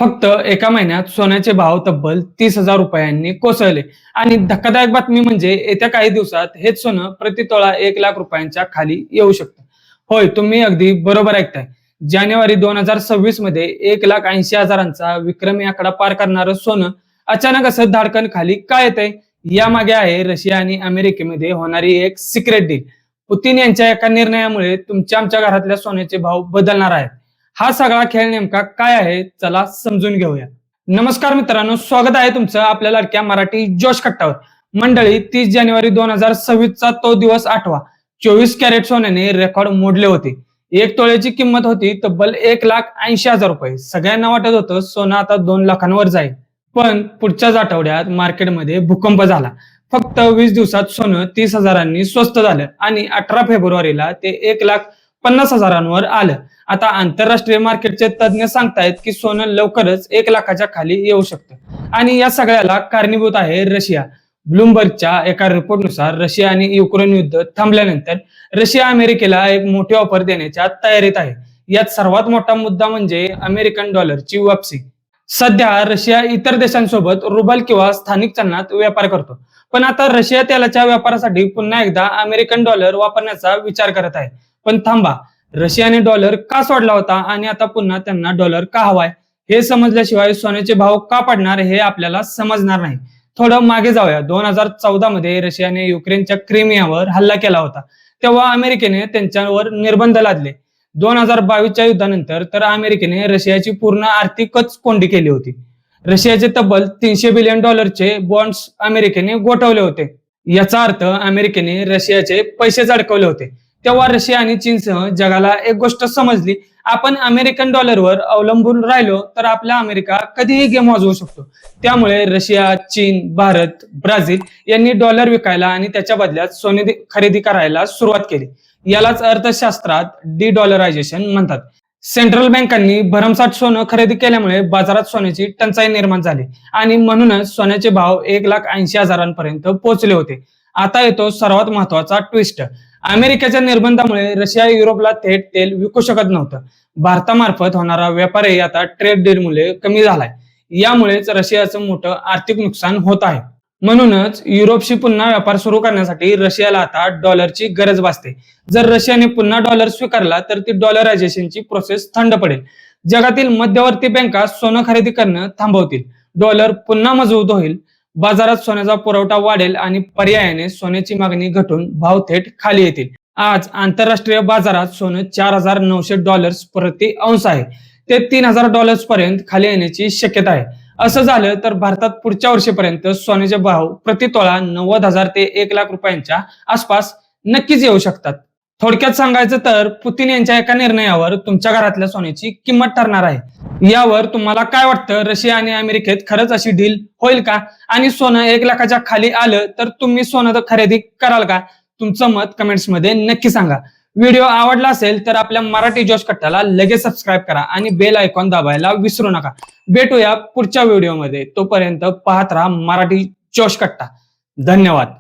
फक्त एका महिन्यात सोन्याचे भाव तब्बल 30,000 रुपयांनी कोसळले आणि धक्कादायक बातमी म्हणजे येत्या काही दिवसात हेच सोनं प्रतितोळा 1,00,000 रुपयांच्या खाली येऊ शकतं. होय, तुम्ही अगदी बरोबर ऐकताय. जानेवारी 2026 मध्ये 1,80,000चा विक्रमी आकडा पार करणारं सोनं अचानक असं धाडकन खाली का येतंय? यामागे आहे रशिया आणि अमेरिकेमध्ये होणारी एक सिक्रेट डील. पुतीन यांच्या एका निर्णयामुळे तुमच्या आमच्या घरातल्या सोन्याचे भाव बदलणार आहेत. हा सगळा खेळ नेमका काय आहे, चला समजून घेऊया. नमस्कार मित्रांनो, स्वागत आहे तुमचं आपल्या लाडक्या मराठी जोश कट्टावर. मंडळी, 30 जानेवारी 2026 चा तो दिवस आठवा. 24 कॅरेट सोन्याने रेकॉर्ड मोडले होते. एक तोळ्याची किंमत होती तब्बल 1,80,000 रुपये. सगळ्यांना वाटत होतं सोनं आता 2 लाखांवर जाईल. पण पुढच्याच आठवड्यात मार्केटमध्ये भूकंप झाला. फक्त 20 दिवसात सोनं 30,000नी स्वस्त झालं आणि 18 फेब्रुवारीला ते 1,50,000वर आलं. आता आंतरराष्ट्रीय मार्केटचे तज्ज्ञ सांगतायत की सोनं लवकरच 1,00,000च्या खाली येऊ शकतं आणि या सगळ्याला कारणीभूत आहे रशिया. ब्लूमबर्गच्या एका रिपोर्टनुसार रशिया आणि युक्रेन युद्ध थांबल्यानंतर रशिया अमेरिकेला एक मोठी ऑफर देण्याच्या तयारीत आहे. यात सर्वात मोठा मुद्दा म्हणजे अमेरिकन डॉलरची वापसी. सध्या रशिया इतर देशांसोबत रुबल किंवा स्थानिक चलनात व्यापार करतो, पण आता रशिया तेलाच्या व्यापारासाठी पुन्हा एकदा अमेरिकन डॉलर वापरण्याचा विचार करत आहे. पण थांबा, रशियाने डॉलर का सोडला होता आणि आता पुन्हा त्यांना डॉलर का हवाय? हे समजल्याशिवाय सोन्याचे भाव का पडणार हे आपल्याला समजणार नाही. थोडं मागे जाऊया. 2014 मध्ये रशियाने युक्रेनच्या क्रिमियावर हल्ला केला होता. तेव्हा अमेरिकेने त्यांच्यावर निर्बंध लादले. 2022च्या युद्धानंतर तर अमेरिकेने रशियाची पूर्ण आर्थिकच कोंडी केली होती. रशियाचे तब्बल 300 बिलियन डॉलरचे बॉन्ड्स अमेरिकेने गोठवले होते. याचा अर्थ अमेरिकेने रशियाचे पैसेच अडकवले होते. तेव्हा रशिया आणि चीनसह जगाला एक गोष्ट समजली, आपण अमेरिकन डॉलरवर अवलंबून राहिलो तर आपला अमेरिका कधीही गेम वाजवू शकतो. त्यामुळे रशिया, चीन, भारत, ब्राझील यांनी डॉलर विकायला आणि त्याच्या बदल्यात सोने खरेदी करायला सुरुवात केली. यालाच अर्थशास्त्रात डी-डॉलरायझेशन म्हणतात. सेंट्रल बँकांनी भरमसाठ सोनं खरेदी केल्यामुळे बाजारात सोन्याची टंचाई निर्माण झाली आणि म्हणूनच सोन्याचे भाव 1,80,000पर्यंत पोहोचले होते. आता येतो सर्वात महत्वाचा ट्विस्ट. अमेरिकेच्या निर्बंधामुळे रशिया युरोपला थेट तेल विकू शकत नव्हतं. भारतामार्फत होणारा व्यापारही आता ट्रेड डीलमुळे कमी झालाय. यामुळेच रशियाचं मोठं आर्थिक नुकसान होत आहे. म्हणूनच युरोपशी पुन्हा व्यापार सुरू करण्यासाठी रशियाला आता डॉलरची गरज भासते. जर रशियाने पुन्हा डॉलर स्वीकारला तर ती डॉलरायझेशनची प्रोसेस थंड पडेल. जगातील मध्यवर्ती बँका सोनं खरेदी करणं थांबवतील. डॉलर पुन्हा मजबूत होईल. बाजारात सोन्याचा पुरवठा वाढेल आणि पर्यायाने सोन्याची मागणी घटून भाव थेट खाली येतील. आज आंतरराष्ट्रीय बाजारात सोनं $4,900 प्रति औंस आहे. ते $3,000 पर्यंत खाली येण्याची शक्यता आहे. असं झालं तर भारतात पुढच्या वर्षीपर्यंत सोन्याचे भाव प्रति तोळा 90,000 ते 1,00,000 रुपयांच्या आसपास नक्कीच येऊ शकतात. थोडक्यात सांगायचं तर पुतीन यांच्या एका निर्णयावर तुमच्या घरातल्या सोन्याची किंमत ठरणार आहे. यावर तुम्हाला काय वाटतं? रशिया आणि अमेरिकेत खरंच अशी डील होईल का? आणि सोनं 1,00,000च्या खाली आलं तर तुम्ही सोनं खरेदी कराल का? तुमचं मत कमेंट्स मध्ये नक्की सांगा. व्हिडिओ आवडला असेल तर आपल्या मराठी जोश कट्टाला लगेच सबस्क्राईब करा आणि बेल आयकॉन दाबायला विसरू नका. भेटूया पुढच्या व्हिडिओमध्ये. तोपर्यंत पाहत राहा मराठी जोश कट्टा. धन्यवाद.